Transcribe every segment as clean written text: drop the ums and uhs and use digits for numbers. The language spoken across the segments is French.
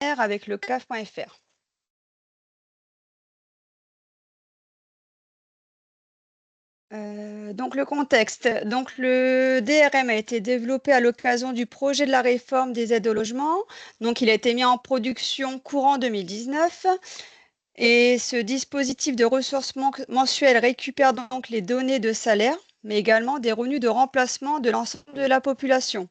avec le CAF.fr. Donc le contexte. Donc le DRM a été développé à l'occasion du projet de la réforme des aides au logement. Donc il a été mis en production courant 2019 et ce dispositif de ressources mensuelles récupère donc les données de salaire, mais également des revenus de remplacement de l'ensemble de la population.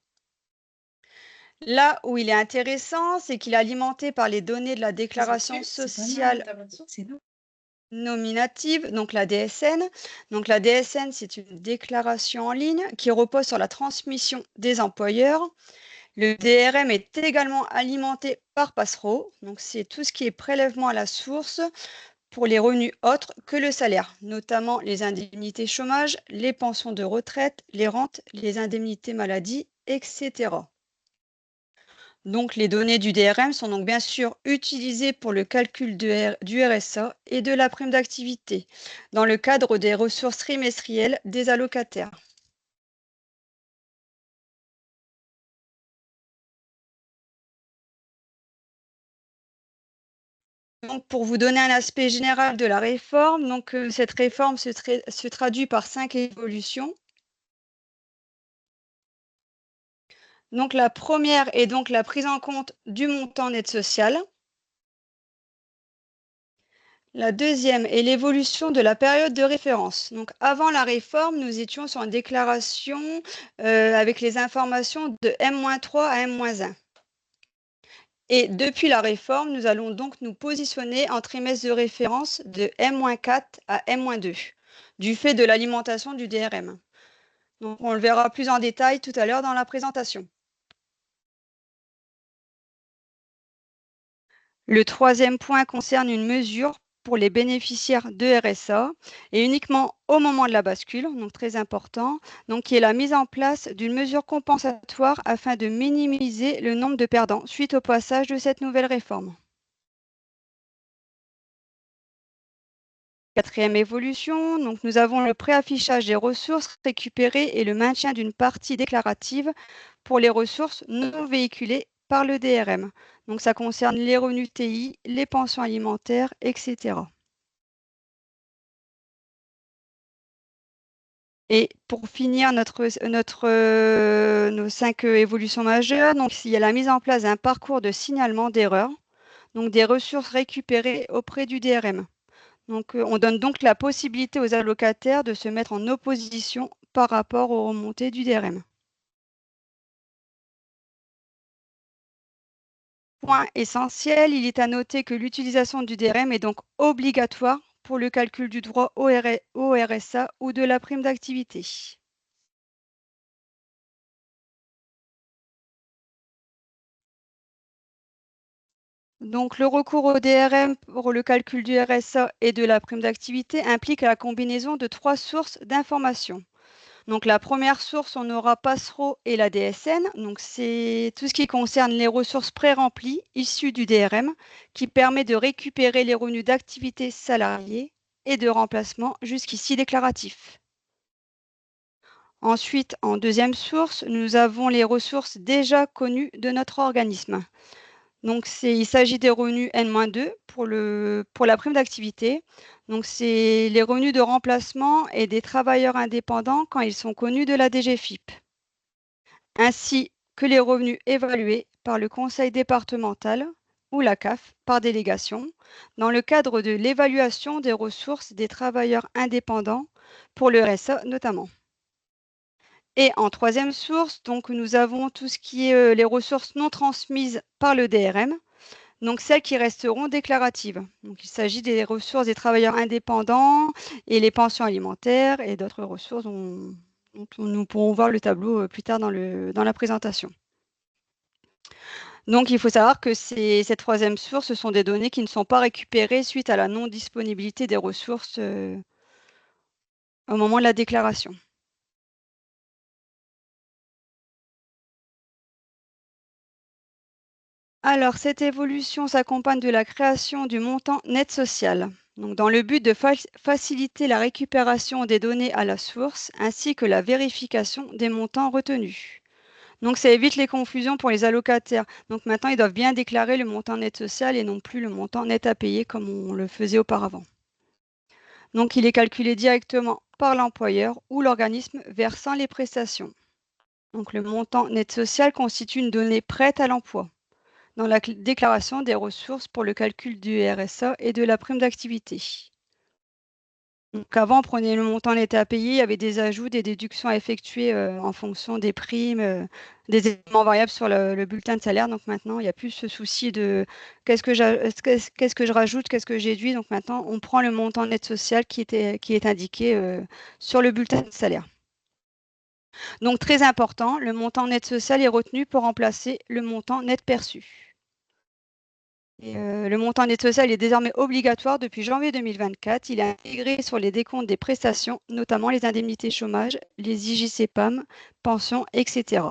Là où il est intéressant, c'est qu'il est alimenté par les données de la déclaration sociale nominative, donc la DSN. Donc la DSN, c'est une déclaration en ligne qui repose sur la transmission des employeurs. Le DRM est également alimenté par Passero, donc c'est tout ce qui est prélèvement à la source pour les revenus autres que le salaire, notamment les indemnités chômage, les pensions de retraite, les rentes, les indemnités maladie, etc. Donc, les données du DRM sont donc bien sûr utilisées pour le calcul du RSA et de la prime d'activité dans le cadre des ressources trimestrielles des allocataires. Donc, pour vous donner un aspect général de la réforme, cette réforme se traduit par 5 évolutions. Donc, la première est donc la prise en compte du montant net social. La deuxième est l'évolution de la période de référence. Donc, avant la réforme, nous étions sur une déclaration avec les informations de M-3 à M-1. Et depuis la réforme, nous allons donc nous positionner en trimestre de référence de M-4 à M-2, du fait de l'alimentation du DRM. Donc, on le verra plus en détail tout à l'heure dans la présentation. Le troisième point concerne une mesure pour les bénéficiaires de RSA et uniquement au moment de la bascule, donc très important, donc qui est la mise en place d'une mesure compensatoire afin de minimiser le nombre de perdants suite au passage de cette nouvelle réforme. Quatrième évolution, donc nous avons le préaffichage des ressources récupérées et le maintien d'une partie déclarative pour les ressources non véhiculées par le DRM. Donc ça concerne les revenus TI, les pensions alimentaires, etc. Et pour finir nos 5 évolutions majeures, donc il y a la mise en place d'un parcours de signalement d'erreurs, donc des ressources récupérées auprès du DRM. Donc on donne donc la possibilité aux allocataires de se mettre en opposition par rapport aux remontées du DRM. Point essentiel, il est à noter que l'utilisation du DRM est donc obligatoire pour le calcul du droit au RSA ou de la prime d'activité. Donc, le recours au DRM pour le calcul du RSA et de la prime d'activité implique la combinaison de 3 sources d'informations. Donc, la première source, on aura Passero et la DSN. Donc, c'est tout ce qui concerne les ressources pré-remplies issues du DRM qui permet de récupérer les revenus d'activité salariée et de remplacement jusqu'ici déclaratifs. Ensuite, en deuxième source, nous avons les ressources déjà connues de notre organisme. Donc, il s'agit des revenus N-2 pour la prime d'activité. Donc, c'est les revenus de remplacement et des travailleurs indépendants quand ils sont connus de la DGFiP, ainsi que les revenus évalués par le conseil départemental ou la CAF par délégation dans le cadre de l'évaluation des ressources des travailleurs indépendants pour le RSA notamment. Et en troisième source, donc, nous avons tout ce qui est les ressources non transmises par le DRM, donc celles qui resteront déclaratives. Donc, il s'agit des ressources des travailleurs indépendants et les pensions alimentaires et d'autres ressources dont nous pourrons voir le tableau plus tard dans la présentation. Donc, il faut savoir que cette troisième source, ce sont des données qui ne sont pas récupérées suite à la non-disponibilité des ressources au moment de la déclaration. Alors, cette évolution s'accompagne de la création du montant net social, donc dans le but de faciliter la récupération des données à la source ainsi que la vérification des montants retenus. Donc ça évite les confusions pour les allocataires. Donc maintenant, ils doivent bien déclarer le montant net social et non plus le montant net à payer comme on le faisait auparavant. Donc il est calculé directement par l'employeur ou l'organisme versant les prestations. Donc le montant net social constitue une donnée prête à l'emploi dans la déclaration des ressources pour le calcul du RSA et de la prime d'activité. Donc avant, on prenait le montant net à payer, il y avait des ajouts, des déductions à effectuer en fonction des primes, des éléments variables sur le bulletin de salaire. Donc maintenant, il n'y a plus ce souci de qu'est-ce que je rajoute, qu'est-ce que je déduis. Donc maintenant, on prend le montant net social qui est indiqué sur le bulletin de salaire. Donc très important, le montant net social est retenu pour remplacer le montant net perçu. Et le montant net social est désormais obligatoire depuis janvier 2024. Il est intégré sur les décomptes des prestations, notamment les indemnités chômage, les IJCPAM, pensions, etc.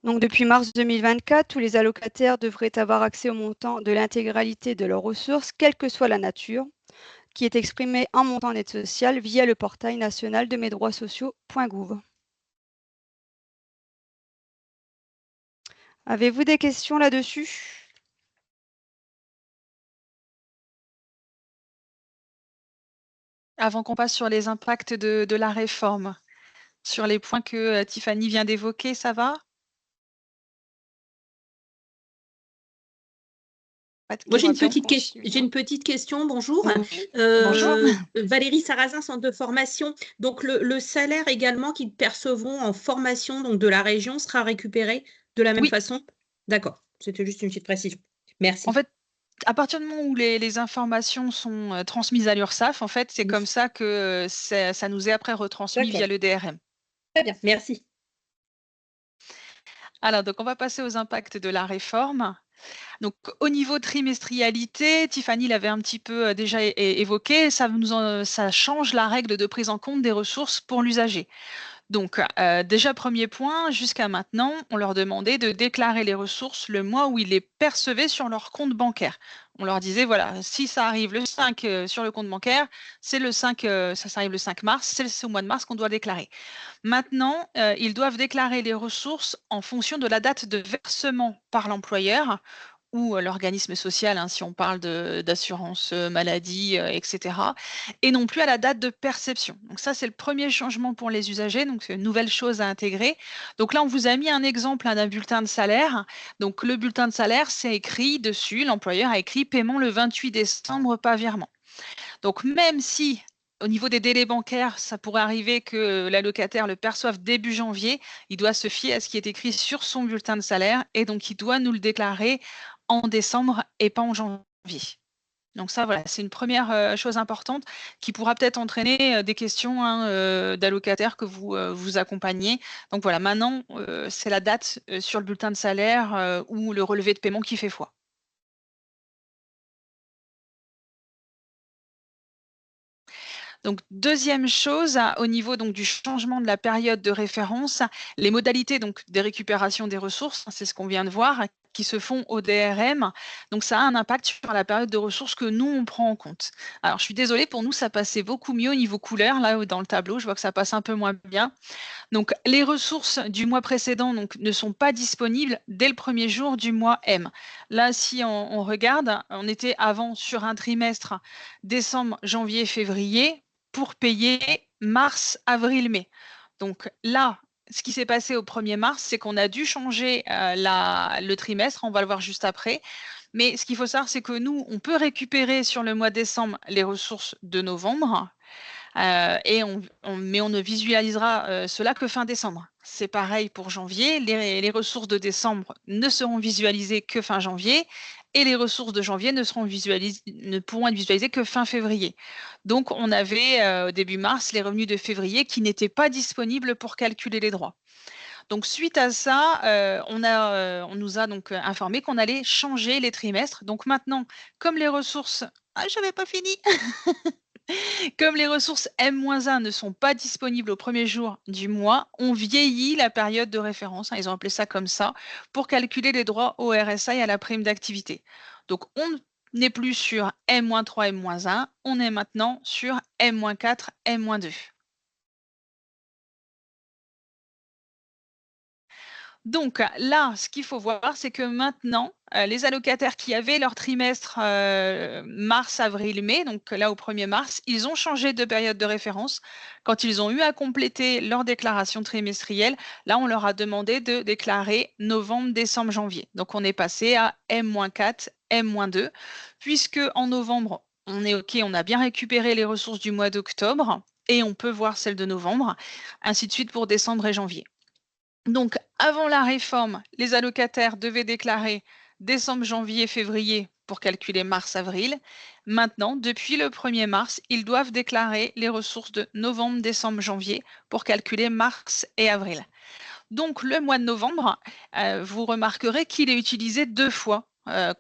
Donc depuis mars 2024, tous les allocataires devraient avoir accès au montant de l'intégralité de leurs ressources, quelle que soit la nature, qui est exprimé en montant net social via le portail national de mes droits sociaux.gouv. Avez-vous des questions là-dessus? Avant qu'on passe sur les impacts de la réforme, sur les points que Tiffany vient d'évoquer, ça va? Moi, j'ai On va une peut-être petite question. Bonjour. Oui. Bonjour. Valérie Sarrazin, centre de formation. Donc, le salaire également qu'ils percevront en formation donc, de la région sera récupéré de la même Oui. façon? D'accord. C'était juste une petite précision. Merci. En fait, à partir du moment où les informations sont transmises à l'URSSAF, en fait, c'est comme ça que ça nous est après retransmis via le DRM. Très bien, merci. Alors, donc, on va passer aux impacts de la réforme. Donc, au niveau trimestrialité, Tiffany l'avait un petit peu déjà évoqué, ça change la règle de prise en compte des ressources pour l'usager. Donc, déjà, premier point, jusqu'à maintenant, on leur demandait de déclarer les ressources le mois où ils les percevaient sur leur compte bancaire. On leur disait, voilà, si ça arrive le 5 sur le compte bancaire, c'est le 5, ça arrive le 5 mars, c'est au mois de mars qu'on doit déclarer. Maintenant, ils doivent déclarer les ressources en fonction de la date de versement par l'employeur ou l'organisme social, hein, si on parle d'assurance maladie, etc. Et non plus à la date de perception. Donc ça, c'est le premier changement pour les usagers, donc c'est une nouvelle chose à intégrer. Donc là, on vous a mis un exemple d'un bulletin de salaire. Donc le bulletin de salaire, c'est écrit dessus, l'employeur a écrit paiement le 28 décembre, pas virement. Donc même si au niveau des délais bancaires, ça pourrait arriver que l'allocataire le perçoive début janvier, il doit se fier à ce qui est écrit sur son bulletin de salaire et donc il doit nous le déclarer en décembre et pas en janvier. Donc ça, voilà, c'est une première chose importante qui pourra peut-être entraîner des questions hein, d'allocataires que vous accompagnez. Donc voilà, maintenant, c'est la date sur le bulletin de salaire ou le relevé de paiement qui fait foi. Donc, deuxième chose, au niveau donc, du changement de la période de référence, les modalités donc, des récupérations des ressources, c'est ce qu'on vient de voir, qui se font au DRM. Donc, ça a un impact sur la période de ressources que nous, on prend en compte. Alors, je suis désolée, pour nous, ça passait beaucoup mieux au niveau couleur. Là, dans le tableau, je vois que ça passe un peu moins bien. Donc, les ressources du mois précédent donc, ne sont pas disponibles dès le premier jour du mois M. Là, si on regarde, on était avant sur un trimestre décembre, janvier, février pour payer mars, avril, mai. Donc là, ce qui s'est passé au 1er mars, c'est qu'on a dû changer le trimestre, on va le voir juste après. Mais ce qu'il faut savoir, c'est que nous, on peut récupérer sur le mois de décembre les ressources de novembre, mais on ne visualisera cela que fin décembre. C'est pareil pour janvier, les ressources de décembre ne seront visualisées que fin janvier et les ressources de janvier ne pourront être visualisées que fin février. Donc on avait au début mars les revenus de février qui n'étaient pas disponibles pour calculer les droits. Donc suite à ça, on nous a donc informé qu'on allait changer les trimestres. Donc maintenant, comme les ressources... Ah, j'avais pas fini. Comme les ressources M-1 ne sont pas disponibles au premier jour du mois, on vieillit la période de référence, hein, ils ont appelé ça comme ça, pour calculer les droits au RSA et à la prime d'activité. Donc on n'est plus sur M-3, M-1, on est maintenant sur M-4, M-2. Donc là, ce qu'il faut voir, c'est que maintenant, les allocataires qui avaient leur trimestre mars, avril, mai, donc là au 1er mars, ils ont changé de période de référence. Quand ils ont eu à compléter leur déclaration trimestrielle, là, on leur a demandé de déclarer novembre, décembre, janvier. Donc on est passé à M-4, M-2, puisque en novembre, on est OK, on a bien récupéré les ressources du mois d'octobre et on peut voir celles de novembre, ainsi de suite pour décembre et janvier. Donc, avant la réforme, les allocataires devaient déclarer décembre, janvier, février pour calculer mars, avril. Maintenant, depuis le 1er mars, ils doivent déclarer les ressources de novembre, décembre, janvier pour calculer mars et avril. Donc, le mois de novembre, vous remarquerez qu'il est utilisé 2 fois.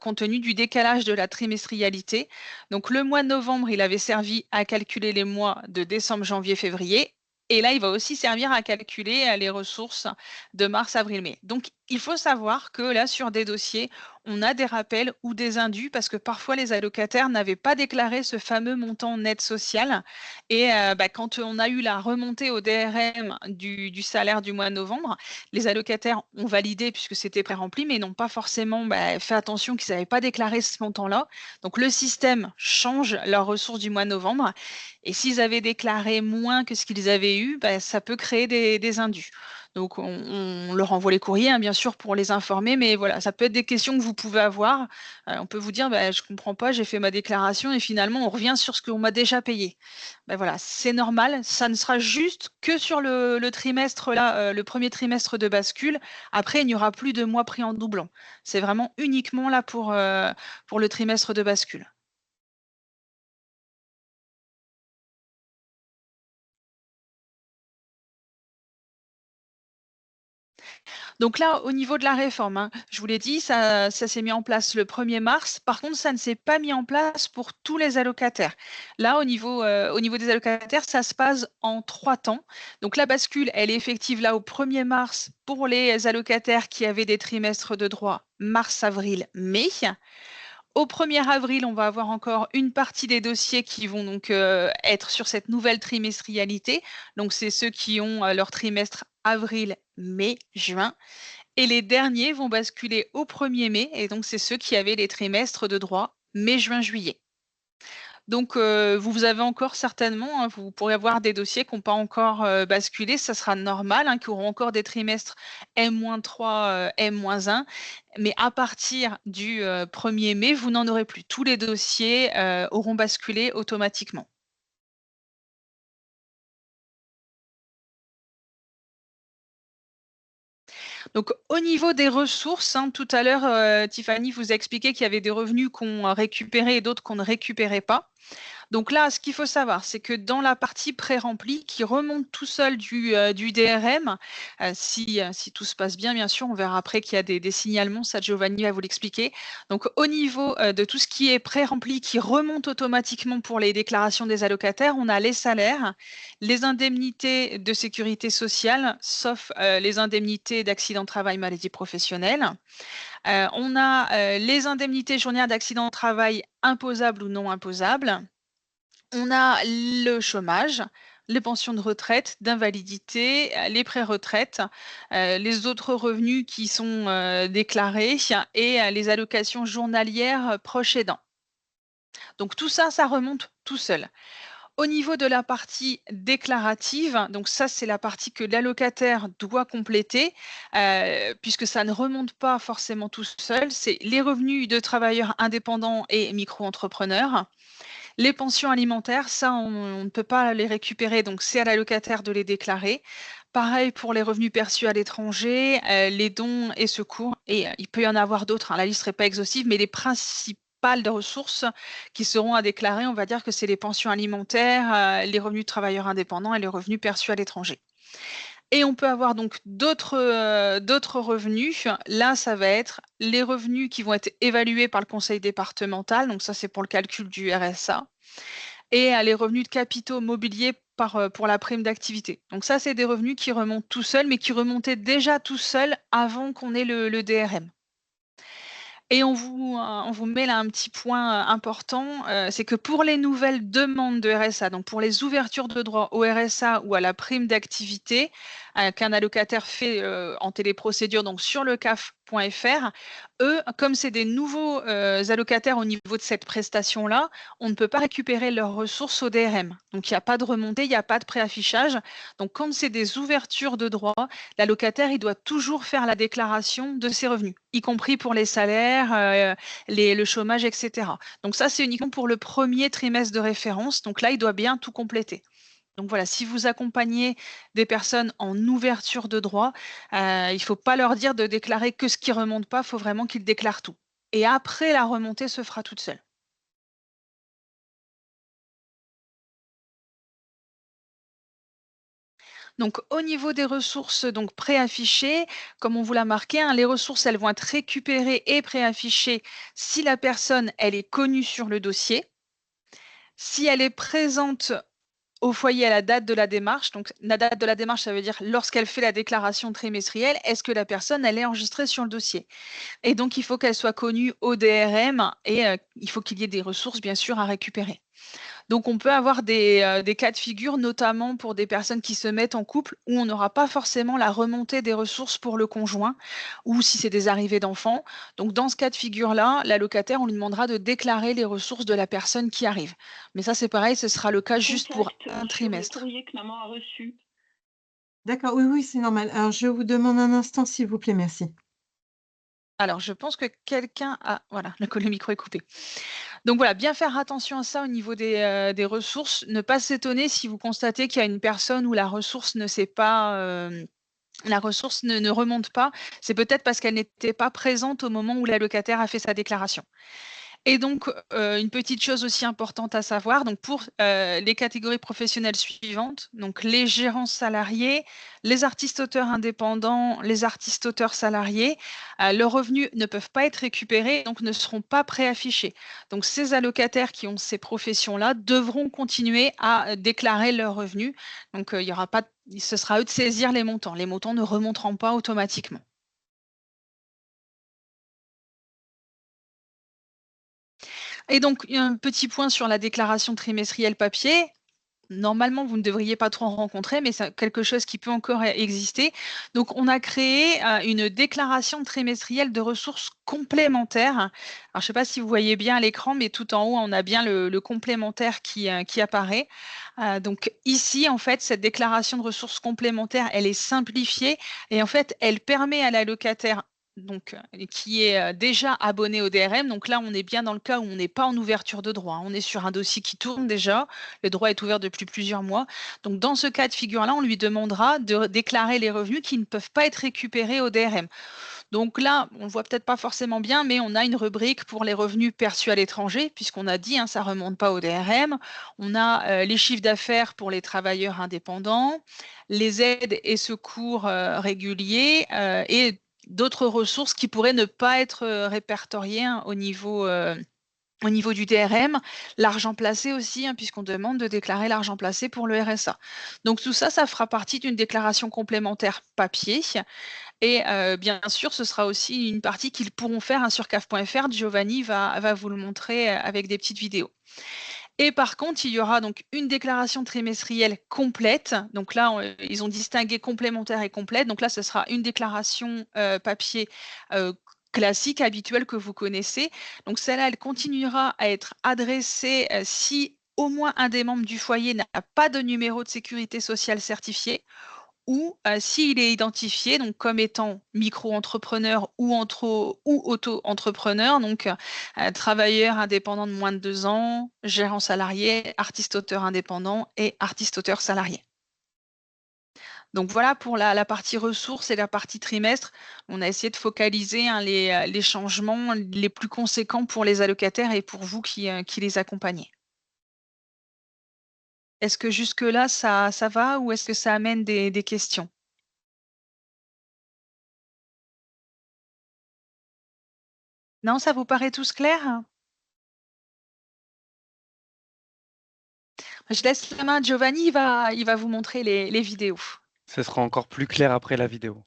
Compte tenu du décalage de la trimestrialité. Donc le mois de novembre, il avait servi à calculer les mois de décembre, janvier, février. Et là, il va aussi servir à calculer les ressources de mars, avril, mai. Donc, il faut savoir que là, sur des dossiers, on a des rappels ou des indus parce que parfois les allocataires n'avaient pas déclaré ce fameux montant net social. Et quand on a eu la remontée au DRM du salaire du mois de novembre, les allocataires ont validé puisque c'était pré-rempli, mais n'ont pas forcément fait attention qu'ils n'avaient pas déclaré ce montant-là. Donc, le système change leurs ressources du mois de novembre. Et s'ils avaient déclaré moins que ce qu'ils avaient eu, ça peut créer des indus. Donc, on leur envoie les courriers, hein, bien sûr, pour les informer, mais voilà, ça peut être des questions que vous pouvez avoir. On peut vous dire, je ne comprends pas, j'ai fait ma déclaration et finalement, on revient sur ce qu'on m'a déjà payé. Voilà, c'est normal, ça ne sera juste que sur le trimestre, là, le 1er trimestre de bascule. Après, il n'y aura plus de mois pris en doublant. C'est vraiment uniquement là pour le trimestre de bascule. Donc là, au niveau de la réforme, hein, je vous l'ai dit, ça s'est mis en place le 1er mars. Par contre, ça ne s'est pas mis en place pour tous les allocataires. Là, au niveau des allocataires, ça se passe en 3 temps. Donc la bascule, elle est effective là au 1er mars pour les allocataires qui avaient des trimestres de droit mars, avril, mai. Au 1er avril, on va avoir encore une partie des dossiers qui vont donc être sur cette nouvelle trimestrialité. Donc, c'est ceux qui ont leur trimestre avril, mai, juin. Et les derniers vont basculer au 1er mai. Et donc, c'est ceux qui avaient les trimestres de droit mai, juin, juillet. Donc, vous avez encore certainement, hein, vous pourrez avoir des dossiers qui n'ont pas encore basculé, ça sera normal, hein, qui auront encore des trimestres M-3, M-1, mais à partir du 1er mai, vous n'en aurez plus. Tous les dossiers auront basculé automatiquement. Donc, au niveau des ressources, hein, tout à l'heure, Tiffany vous a expliqué qu'il y avait des revenus qu'on récupérait et d'autres qu'on ne récupérait pas. Donc là, ce qu'il faut savoir, c'est que dans la partie pré-remplie qui remonte tout seul du DRM, si tout se passe bien sûr, on verra après qu'il y a des signalements, ça Giovanni va vous l'expliquer. Donc au niveau de tout ce qui est pré-rempli qui remonte automatiquement pour les déclarations des allocataires, on a les salaires, les indemnités de sécurité sociale, sauf les indemnités d'accident de travail, maladie professionnelle. On a les indemnités journalières d'accident de travail imposables ou non imposables. On a le chômage, les pensions de retraite, d'invalidité, les pré-retraites, les autres revenus qui sont déclarés et les allocations journalières proches aidants. Donc tout ça, ça remonte tout seul. Au niveau de la partie déclarative, donc ça, c'est la partie que l'allocataire doit compléter, puisque ça ne remonte pas forcément tout seul. C'est les revenus de travailleurs indépendants et micro-entrepreneurs. Les pensions alimentaires, ça, on ne peut pas les récupérer, donc c'est à l'allocataire de les déclarer. Pareil pour les revenus perçus à l'étranger, les dons et secours, et il peut y en avoir d'autres, hein, la liste ne serait pas exhaustive, mais les principales ressources qui seront à déclarer, on va dire que c'est les pensions alimentaires, les revenus de travailleurs indépendants et les revenus perçus à l'étranger. Et on peut avoir donc d'autres revenus. Là, ça va être les revenus qui vont être évalués par le conseil départemental. Donc ça, c'est pour le calcul du RSA. Et les revenus de capitaux mobiliers pour la prime d'activité. Donc ça, c'est des revenus qui remontent tout seuls, mais qui remontaient déjà tout seuls avant qu'on ait le DRM. Et on vous met là un petit point important, c'est que pour les nouvelles demandes de RSA, donc pour les ouvertures de droit au RSA ou à la prime d'activité, qu'un allocataire fait en téléprocédure, donc sur le CAF.fr, eux, comme c'est des nouveaux allocataires au niveau de cette prestation-là, on ne peut pas récupérer leurs ressources au DRM. Donc, il n'y a pas de remontée, il n'y a pas de préaffichage. Donc, quand c'est des ouvertures de droits, l'allocataire, il doit toujours faire la déclaration de ses revenus, y compris pour les salaires, le chômage, etc. Donc, ça, c'est uniquement pour le premier trimestre de référence. Donc là, il doit bien tout compléter. Donc voilà, si vous accompagnez des personnes en ouverture de droit, il ne faut pas leur dire de déclarer que ce qui ne remonte pas, il faut vraiment qu'ils déclarent tout. Et après, la remontée se fera toute seule. Donc au niveau des ressources donc préaffichées, comme on vous l'a marqué, hein, les ressources, elles vont être récupérées et préaffichées si la personne, elle est connue sur le dossier, si elle est présente au foyer à la date de la démarche. Donc, la date de la démarche, ça veut dire lorsqu'elle fait la déclaration trimestrielle, est-ce que la personne, elle est enregistrée sur le dossier? Et donc, il faut qu'elle soit connue au DRM et il faut qu'il y ait des ressources, bien sûr, à récupérer. Donc, on peut avoir des cas de figure, notamment pour des personnes qui se mettent en couple, où on n'aura pas forcément la remontée des ressources pour le conjoint, ou si c'est des arrivées d'enfants. Donc, dans ce cas de figure-là, l'allocataire, on lui demandera de déclarer les ressources de la personne qui arrive. Mais ça, c'est pareil, ce sera le cas juste pour un trimestre. Sur le courrier que maman a reçu. D'accord, oui, oui, c'est normal. Alors, je vous demande un instant, s'il vous plaît, merci. Alors, je pense que quelqu'un a... Voilà, le micro est coupé. Donc voilà, bien faire attention à ça au niveau des ressources. Ne pas s'étonner si vous constatez qu'il y a une personne où la ressource ne s'est pas... la ressource ne remonte pas. C'est peut-être parce qu'elle n'était pas présente au moment où l'allocataire a fait sa déclaration. Et donc, une petite chose aussi importante à savoir, donc pour les catégories professionnelles suivantes, donc les gérants salariés, les artistes-auteurs indépendants, les artistes-auteurs salariés, leurs revenus ne peuvent pas être récupérés, donc ne seront pas préaffichés. Donc, ces allocataires qui ont ces professions-là devront continuer à déclarer leurs revenus. Donc, il y aura pas, ce sera à eux de saisir les montants. Les montants ne remonteront pas automatiquement. Et donc, un petit point sur la déclaration trimestrielle papier. Normalement, vous ne devriez pas trop en rencontrer, mais c'est quelque chose qui peut encore exister. Donc, on a créé une déclaration trimestrielle de ressources complémentaires. Alors, je ne sais pas si vous voyez bien à l'écran, mais tout en haut, on a bien le complémentaire qui apparaît. Donc, ici, en fait, cette déclaration de ressources complémentaires, elle est simplifiée et en fait, elle permet à l'allocataire donc, qui est déjà abonné au DRM. Donc là, on est bien dans le cas où on n'est pas en ouverture de droit. On est sur un dossier qui tourne déjà. Le droit est ouvert depuis plusieurs mois. Donc, dans ce cas de figure-là, on lui demandera de déclarer les revenus qui ne peuvent pas être récupérés au DRM. Donc là, on ne voit peut-être pas forcément bien, mais on a une rubrique pour les revenus perçus à l'étranger, puisqu'on a dit, hein, ça ne remonte pas au DRM. On a les chiffres d'affaires pour les travailleurs indépendants, les aides et secours réguliers et d'autres ressources qui pourraient ne pas être répertoriées, hein, au niveau du DRM, l'argent placé aussi, hein, puisqu'on demande de déclarer l'argent placé pour le RSA. Donc tout ça, ça fera partie d'une déclaration complémentaire papier. Et bien sûr, ce sera aussi une partie qu'ils pourront faire, hein, sur CAF.fr. Giovanni va vous le montrer avec des petites vidéos. Et par contre, il y aura donc une déclaration trimestrielle complète. Donc là, ils ont distingué complémentaire et complète. Donc là, ce sera une déclaration papier classique, habituelle que vous connaissez. Donc celle-là, elle continuera à être adressée si au moins un des membres du foyer n'a pas de numéro de sécurité sociale certifié ou s'il est identifié donc comme étant micro-entrepreneur ou auto-entrepreneur, donc travailleur indépendant de moins de 2 ans, gérant salarié, artiste-auteur indépendant et artiste-auteur salarié. Donc voilà pour la partie ressources et la partie trimestre. On a essayé de focaliser, hein, les changements les plus conséquents pour les allocataires et pour vous qui les accompagnez. Est-ce que jusque-là, ça va ou est-ce que ça amène des questions? Non, ça vous paraît tous clair? Je laisse la main à Giovanni, il va vous montrer les vidéos. Ce sera encore plus clair après la vidéo.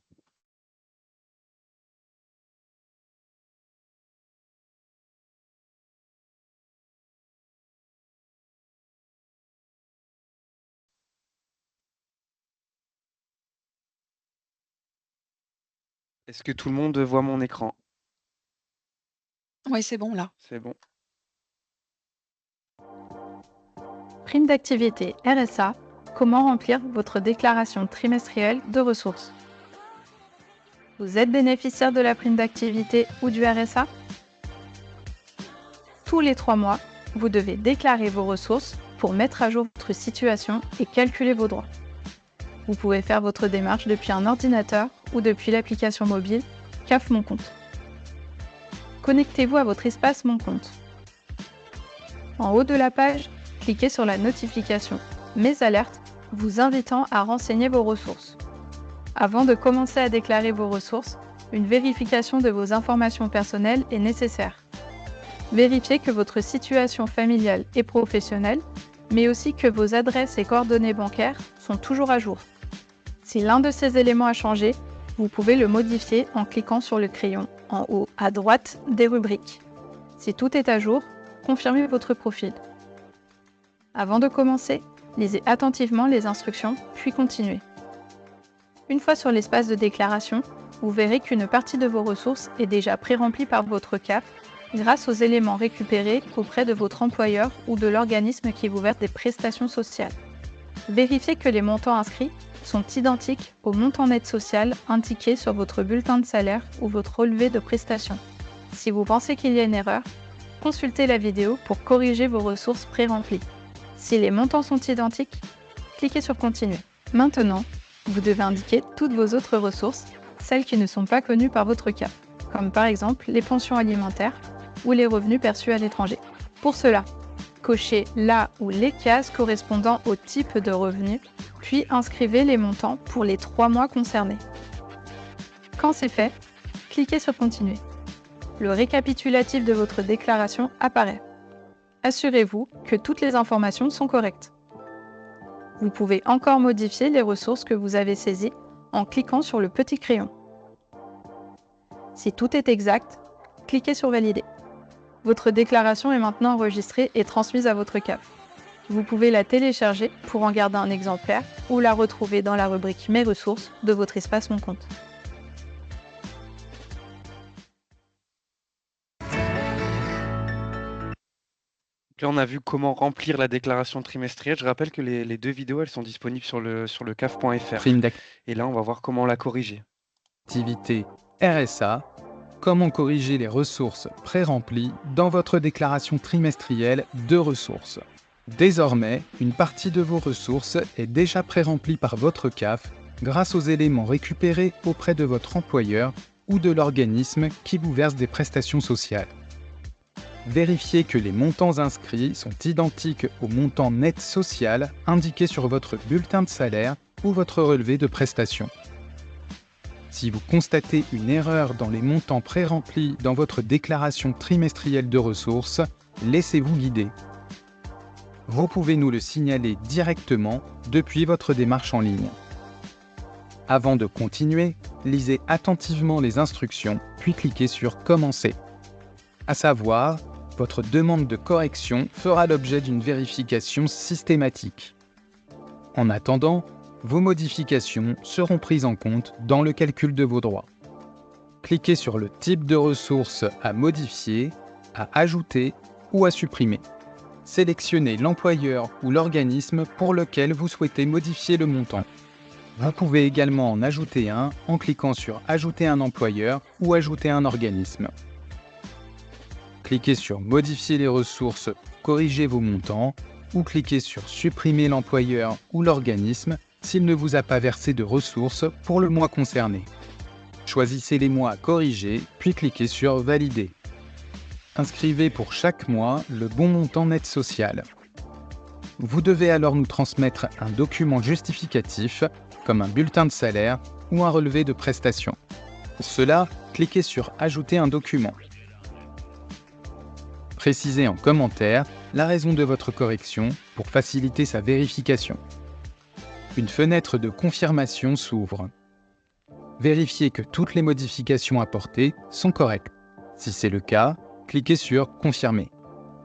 Est-ce que tout le monde voit mon écran? Oui, c'est bon là. C'est bon. Prime d'activité RSA, comment remplir votre déclaration trimestrielle de ressources. Vous êtes bénéficiaire de la prime d'activité ou du RSA? Tous les 3 mois, vous devez déclarer vos ressources pour mettre à jour votre situation et calculer vos droits. Vous pouvez faire votre démarche depuis un ordinateur ou depuis l'application mobile CAF Mon Compte. Connectez-vous à votre espace Mon Compte. En haut de la page, cliquez sur la notification Mes alertes, vous invitant à renseigner vos ressources. Avant de commencer à déclarer vos ressources, une vérification de vos informations personnelles est nécessaire. Vérifiez que votre situation familiale et professionnelle, mais aussi que vos adresses et coordonnées bancaires sont toujours à jour. Si l'un de ces éléments a changé, vous pouvez le modifier en cliquant sur le crayon en haut à droite des rubriques. Si tout est à jour, confirmez votre profil. Avant de commencer, lisez attentivement les instructions, puis continuez. Une fois sur l'espace de déclaration, vous verrez qu'une partie de vos ressources est déjà pré-remplie par votre CAF grâce aux éléments récupérés auprès de votre employeur ou de l'organisme qui vous verse des prestations sociales. Vérifiez que les montants inscrits sont identiques au montant net social indiqué sur votre bulletin de salaire ou votre relevé de prestations. Si vous pensez qu'il y a une erreur, consultez la vidéo pour corriger vos ressources pré-remplies. Si les montants sont identiques, cliquez sur Continuer. Maintenant, vous devez indiquer toutes vos autres ressources, celles qui ne sont pas connues par votre CAF, comme par exemple les pensions alimentaires ou les revenus perçus à l'étranger. Pour cela, cochez la ou les cases correspondant au type de revenu, puis inscrivez les montants pour les 3 mois concernés. Quand c'est fait, cliquez sur Continuer. Le récapitulatif de votre déclaration apparaît. Assurez-vous que toutes les informations sont correctes. Vous pouvez encore modifier les ressources que vous avez saisies en cliquant sur le petit crayon. Si tout est exact, cliquez sur Valider. Votre déclaration est maintenant enregistrée et transmise à votre CAF. Vous pouvez la télécharger pour en garder un exemplaire ou la retrouver dans la rubrique Mes ressources de votre espace Mon Compte. Là, on a vu comment remplir la déclaration trimestrielle. Je rappelle que les 2 vidéos, elles sont disponibles sur le caf.fr. Prime Et là, on va voir comment la corriger. d'activité RSA, comment corriger les ressources pré-remplies dans votre déclaration trimestrielle de ressources. Désormais, une partie de vos ressources est déjà pré-remplie par votre CAF grâce aux éléments récupérés auprès de votre employeur ou de l'organisme qui vous verse des prestations sociales. Vérifiez que les montants inscrits sont identiques au montant net social indiqué sur votre bulletin de salaire ou votre relevé de prestations. Si vous constatez une erreur dans les montants pré-remplis dans votre déclaration trimestrielle de ressources, laissez-vous guider. Vous pouvez nous le signaler directement depuis votre démarche en ligne. Avant de continuer, lisez attentivement les instructions, puis cliquez sur Commencer. À savoir, votre demande de correction fera l'objet d'une vérification systématique. En attendant, vos modifications seront prises en compte dans le calcul de vos droits. Cliquez sur le type de ressources à modifier, à ajouter ou à supprimer. Sélectionnez l'employeur ou l'organisme pour lequel vous souhaitez modifier le montant. Vous pouvez également en ajouter un en cliquant sur « Ajouter un employeur » ou « Ajouter un organisme ». Cliquez sur « Modifier les ressources » pour corriger vos montants ou cliquez sur « Supprimer l'employeur ou l'organisme » s'il ne vous a pas versé de ressources pour le mois concerné. Choisissez les mois à corriger, puis cliquez sur « Valider ». Inscrivez pour chaque mois le bon montant net social. Vous devez alors nous transmettre un document justificatif, comme un bulletin de salaire ou un relevé de prestations. Pour cela, cliquez sur « Ajouter un document ». Précisez en commentaire la raison de votre correction pour faciliter sa vérification. Une fenêtre de confirmation s'ouvre. Vérifiez que toutes les modifications apportées sont correctes. Si c'est le cas, cliquez sur « Confirmer ».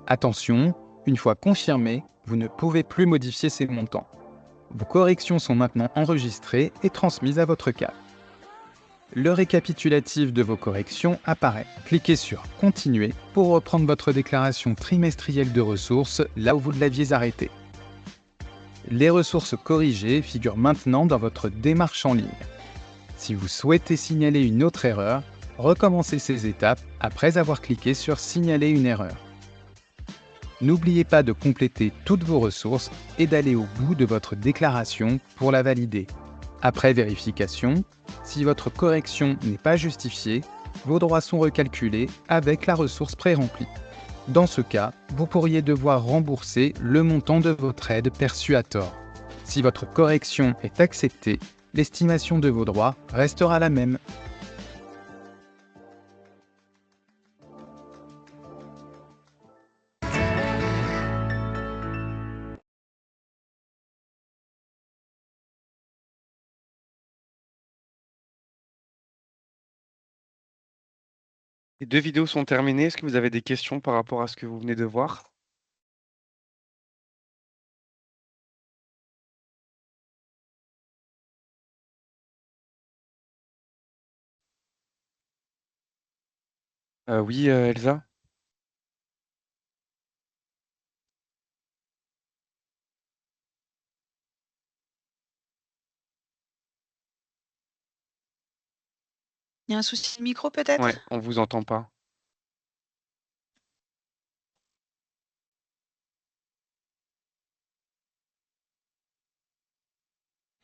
Attention, une fois confirmé, vous ne pouvez plus modifier ces montants. Vos corrections sont maintenant enregistrées et transmises à votre CAF. Le récapitulatif de vos corrections apparaît. Cliquez sur « Continuer » pour reprendre votre déclaration trimestrielle de ressources là où vous l'aviez arrêtée. Les ressources corrigées figurent maintenant dans votre démarche en ligne. Si vous souhaitez signaler une autre erreur, recommencez ces étapes après avoir cliqué sur « Signaler une erreur ». N'oubliez pas de compléter toutes vos ressources et d'aller au bout de votre déclaration pour la valider. Après vérification, si votre correction n'est pas justifiée, vos droits sont recalculés avec la ressource pré-remplie. Dans ce cas, vous pourriez devoir rembourser le montant de votre aide perçue à tort. Si votre correction est acceptée, l'estimation de vos droits restera la même. Les 2 vidéos sont terminées. Est-ce que vous avez des questions par rapport à ce que vous venez de voir? Oui, Elsa? Il y a un souci de micro peut-être? Ouais, on vous entend pas.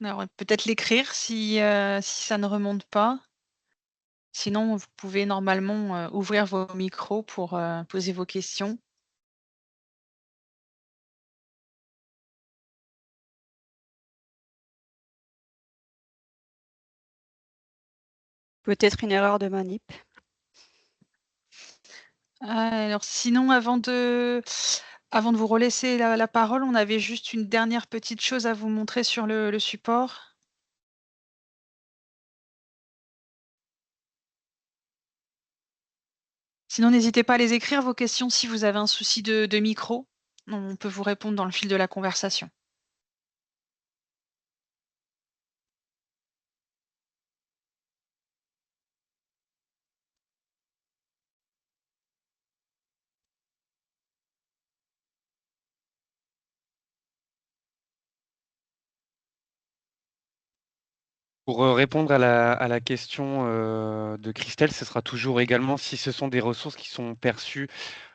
Alors, peut-être l'écrire si, si ça ne remonte pas. Sinon, vous pouvez normalement, ouvrir vos micros pour, poser vos questions. Peut-être une erreur de manip. Alors sinon, avant de vous relaisser la parole, on avait juste une dernière petite chose à vous montrer sur le support. Sinon, n'hésitez pas à les écrire, vos questions, si vous avez un souci de micro. On peut vous répondre dans le fil de la conversation. Pour, répondre à la question, de Christelle, ce sera toujours également si ce sont des ressources qui sont perçues,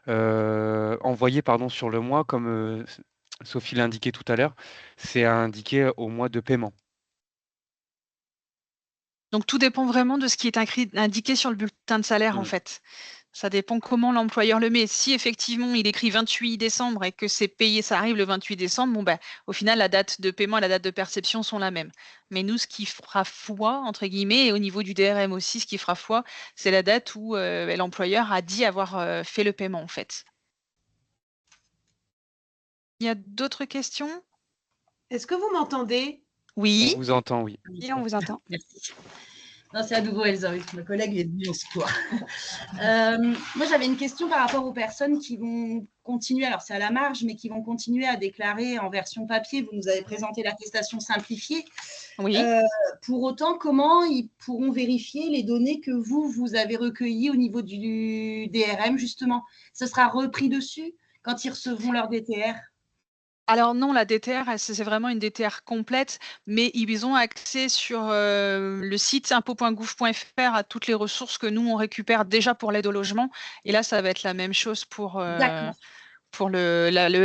envoyées pardon sur le mois comme, Sophie l'a indiqué tout à l'heure, c'est à indiquer au mois de paiement. Donc tout dépend vraiment de ce qui est indiqué sur le bulletin de salaire, en Mmh. fait. Ça dépend comment l'employeur le met. Si effectivement il écrit 28 décembre et que c'est payé, ça arrive le 28 décembre, bon, bah, au final, la date de paiement et la date de perception sont la même. Mais nous, ce qui fera foi, entre guillemets, et au niveau du DRM aussi, ce qui fera foi, c'est la date où l'employeur a dit avoir fait le paiement, en fait. Il y a d'autres questions? Est-ce que vous m'entendez? On Oui. vous entend, oui. Oui, on vous entend. Merci. Non, c'est à nouveau Elsa, oui. Ma collègue est venue au secours. Moi, j'avais une question par rapport aux personnes qui vont continuer, alors c'est à la marge, mais qui vont continuer à déclarer en version papier. Vous nous avez présenté l'attestation simplifiée. Oui. Pour autant, comment ils pourront vérifier les données que vous avez recueillies au niveau du DRM, justement? Ce sera repris dessus quand ils recevront leur DTR? Alors non, la DTR, c'est vraiment une DTR complète, mais ils ont accès sur, le site impôts.gouv.fr à toutes les ressources que nous, on récupère déjà pour l'aide au logement et là, ça va être la même chose pour le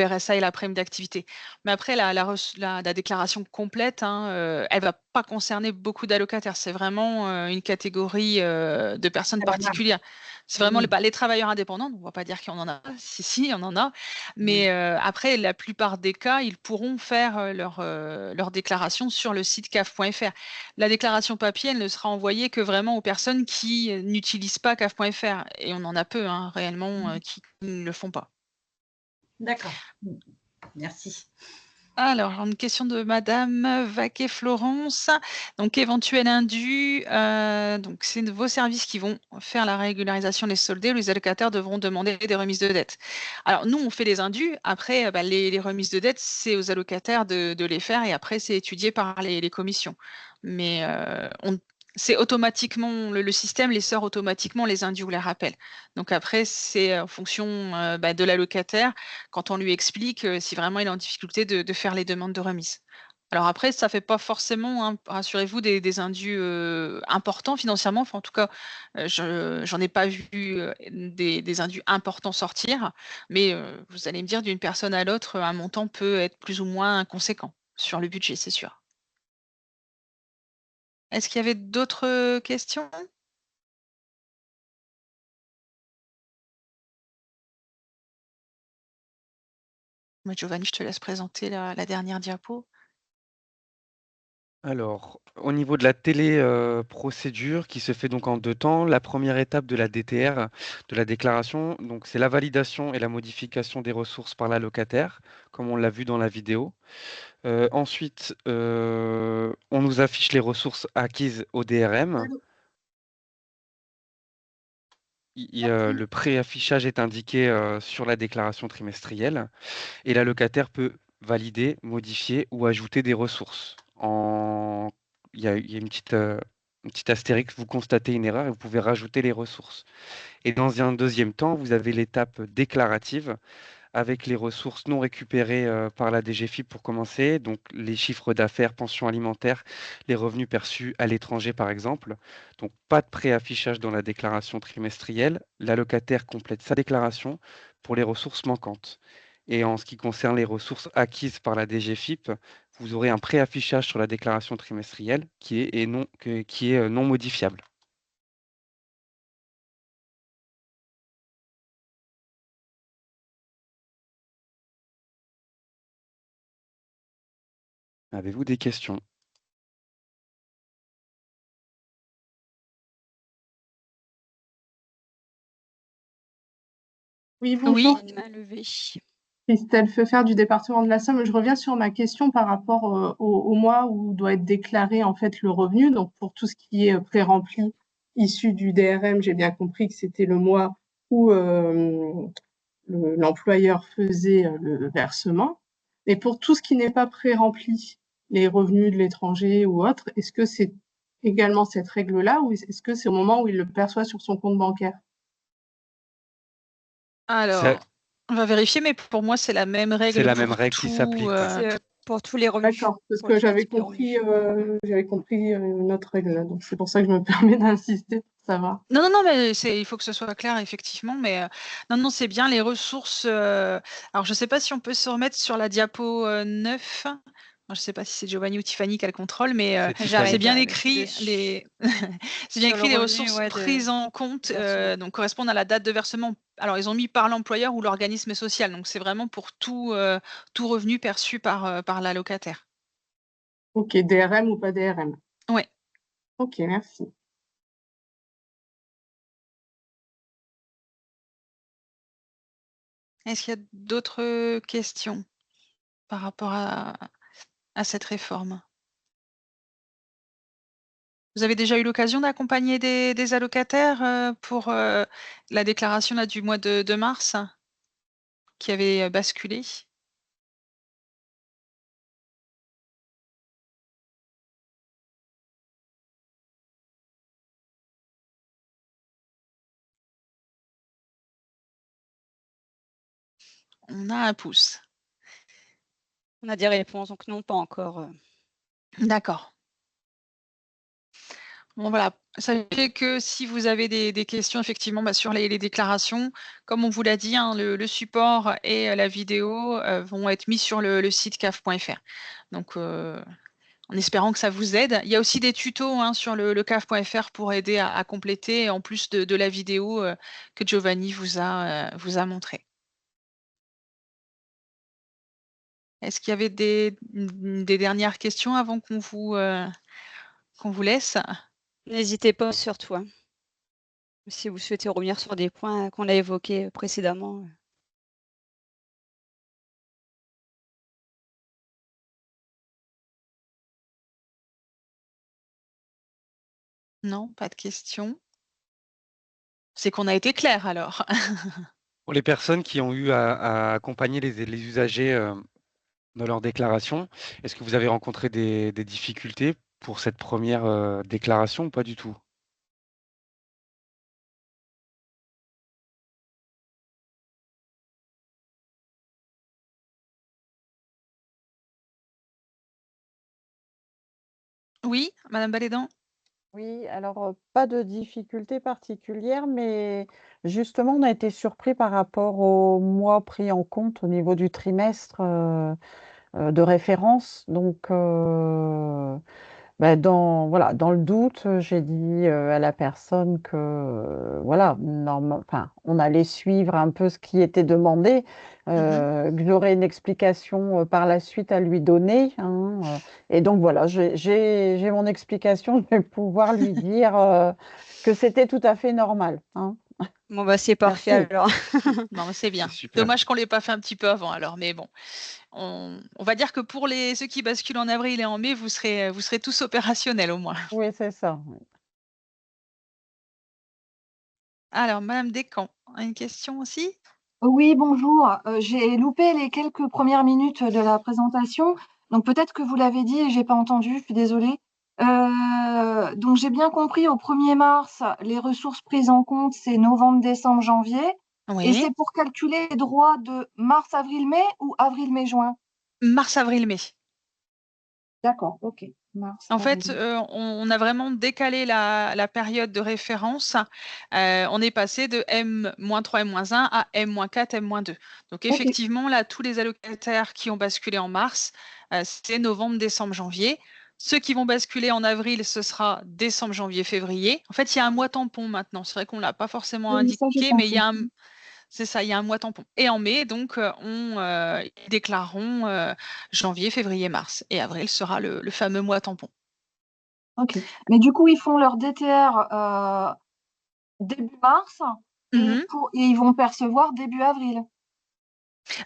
RSA et la prime d'activité. Mais après la déclaration complète, hein, elle va pas concerner beaucoup d'allocataires. C'est vraiment, une catégorie, de personnes À la marge. particulières. C'est vraiment Oui. les travailleurs indépendants, on va pas dire qu'il y en a pas. Si, il y en a. Mais, après la plupart des cas, ils pourront faire, leur déclaration sur le site CAF.fr. La déclaration papier, elle ne sera envoyée que vraiment aux personnes qui, n'utilisent pas CAF.fr et on en a peu, hein, réellement, qui ne le font pas. D'accord. Merci. Alors, une question de madame Vaquet-Florence. Donc, éventuel indu, donc c'est vos services qui vont faire la régularisation des soldés. Les allocataires devront demander des remises de dette. Alors, nous, on fait les indus. Après, les remises de dette, c'est aux allocataires de les faire et après, c'est étudié par les commissions. Mais c'est automatiquement, le système les sort automatiquement, les indus ou les rappels. Donc après, c'est en fonction de l'allocataire, quand on lui explique si vraiment il est en difficulté de faire les demandes de remise. Alors après, ça fait pas forcément, hein, rassurez-vous, des indus importants financièrement. Enfin, en tout cas, j'en ai pas vu des indus importants sortir. Mais vous allez me dire, d'une personne à l'autre, un montant peut être plus ou moins conséquent sur le budget, c'est sûr. Est-ce qu'il y avait d'autres questions? Giovanni, je te laisse présenter la dernière diapo. Alors, au niveau de la procédure qui se fait donc en 2 temps, la première étape de la DTR, de la déclaration, donc c'est la validation et la modification des ressources par l'allocataire, comme on l'a vu dans la vidéo. Ensuite, on nous affiche les ressources acquises au DRM. Le préaffichage est indiqué sur la déclaration trimestrielle et l'allocataire peut valider, modifier ou ajouter des ressources. Il y a une petite astérix, vous constatez une erreur et vous pouvez rajouter les ressources. Et dans un deuxième temps, vous avez l'étape déclarative avec les ressources non récupérées par la DGFiP pour commencer, donc les chiffres d'affaires, pensions alimentaires, les revenus perçus à l'étranger par exemple. Donc pas de préaffichage dans la déclaration trimestrielle. L'allocataire complète sa déclaration pour les ressources manquantes. Et en ce qui concerne les ressources acquises par la DGFiP, vous aurez un préaffichage sur la déclaration trimestrielle qui est non modifiable. Avez-vous des questions? Oui, bonjour. Oui. Main levée. Christelle Feufer du département de la Somme. Je reviens sur ma question par rapport au mois où doit être déclaré en fait le revenu. Donc pour tout ce qui est pré-rempli issu du DRM, j'ai bien compris que c'était le mois où l'employeur faisait le versement. Et pour tout ce qui n'est pas pré-rempli, les revenus de l'étranger ou autre, est-ce que c'est également cette règle-là ou est-ce que c'est au moment où il le perçoit sur son compte bancaire? Alors, on va vérifier, mais pour moi, c'est la même règle C'est la pour même règle qui tout, s'applique. C'est pour tous les revenus. D'accord, parce pour que les j'avais multiples compris, revenus. une autre règle là, donc c'est pour ça que je me permets d'insister pour savoir. Non, mais il faut que ce soit clair, effectivement. Mais non, c'est bien les ressources. Alors, je ne sais pas si on peut se remettre sur la diapo 9. Je ne sais pas si c'est Giovanni ou Tiffany qui a le contrôle, mais C'est c'est Tiffany. bien J'arrive, écrit. je suis Les... c'est bien sur le écrit les revenu, ressources ouais, prises en compte, versement. donc correspondent à la date de versement. Alors, ils ont mis par l'employeur ou l'organisme social. Donc, c'est vraiment pour tout revenu perçu par l'allocataire. Ok, DRM ou pas DRM? Ouais. Ok, merci. Est-ce qu'il y a d'autres questions par rapport à cette réforme? Vous avez déjà eu l'occasion d'accompagner des allocataires pour la déclaration là, du mois de mars qui avait basculé? On a un pouce. On a des réponses, donc non, pas encore. D'accord. Bon, voilà. Sachez que si vous avez des questions effectivement sur les déclarations, comme on vous l'a dit, hein, le support et la vidéo vont être mis sur le site caf.fr. Donc, en espérant que ça vous aide. Il y a aussi des tutos hein, sur le caf.fr pour aider à compléter, en plus de la vidéo que Giovanni vous a montré. Est-ce qu'il y avait des dernières questions avant qu'on vous laisse? N'hésitez pas surtout, hein, si vous souhaitez revenir sur des points qu'on a évoqués précédemment. Non, pas de questions. C'est qu'on a été clair alors. Pour les personnes qui ont eu à accompagner les usagers dans leur déclaration, est-ce que vous avez rencontré des difficultés pour cette première déclaration ou pas du tout? Oui, Madame Balédan? Oui, alors pas de difficulté particulière, mais justement, on a été surpris par rapport au mois pris en compte au niveau du trimestre de référence. Donc, bah, voilà, dans le doute, j'ai dit à la personne que voilà, enfin, on allait suivre un peu ce qui était demandé, que j'aurais une explication par la suite à lui donner, hein, et donc voilà, j'ai mon explication, je vais pouvoir lui dire que c'était tout à fait normal, hein. Bon, bah, c'est parfait Merci. alors. Non, c'est bien. C'est super. Dommage qu'on l'ait pas fait un petit peu avant alors, mais bon. On va dire que pour ceux qui basculent en avril et en mai, vous serez tous opérationnels au moins. Oui, c'est ça. Oui. Alors, Madame Descamps, une question aussi? Oui, bonjour. J'ai loupé les quelques premières minutes de la présentation. Donc peut-être que vous l'avez dit et j'ai pas entendu, je suis désolée. Donc j'ai bien compris, au 1er mars, les ressources prises en compte, c'est novembre, décembre, janvier. Et Oui. c'est pour calculer les droits de mars, avril, mai ou avril, mai, juin? Mars, avril, mai. D'accord, ok. Mars, En avril, fait, mai. on a vraiment décalé la période de référence. On est passé de M-3, M-1 à M-4, M-2. Donc Ok, effectivement, là, tous les allocataires qui ont basculé en mars, c'est novembre, décembre, janvier. Ceux qui vont basculer en avril, ce sera décembre, janvier, février. En fait, il y a un mois tampon maintenant. C'est vrai qu'on ne l'a pas forcément oui, ça j'ai indiqué, mais il y compris. a c'est ça, il y a un mois tampon. Et en mai, donc, ils déclareront janvier, février, mars. Et avril sera le fameux mois tampon. Ok. Mais du coup, ils font leur DTR début mars et, Mhm. et ils vont percevoir début avril.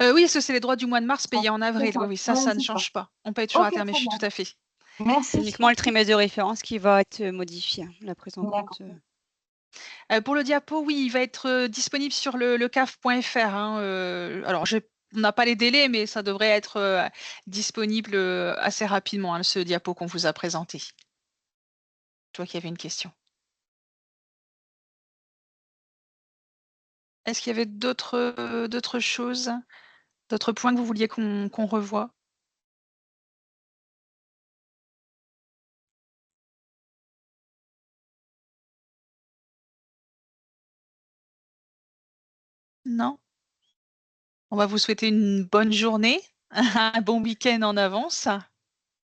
Oui, ce c'est les droits du mois de mars payés en C'est avril. ça. Oui, ça, Ouais, ça ne c'est ça. change pas. On paye toujours à Ok, terme, très tout bien. à fait. C'est Merci. uniquement le trimestre de référence qui va être modifié, la prise en D'accord. compte. Pour le diapo, oui, il va être disponible sur le caf.fr, hein, alors on n'a pas les délais, mais ça devrait être disponible assez rapidement, hein, ce diapo qu'on vous a présenté. Je vois qu'il y avait une question. Est-ce qu'il y avait d'autres choses, d'autres points que vous vouliez qu'on revoie? Non? On va vous souhaiter une bonne journée, un bon week-end en avance.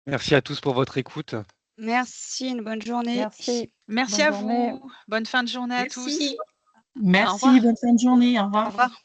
Merci à tous pour votre écoute. Merci, une bonne journée. Merci. Merci Bonne à journée. vous. Bonne fin de journée à tous. Merci. Au revoir. Merci, bonne fin de journée. Au Au revoir. revoir.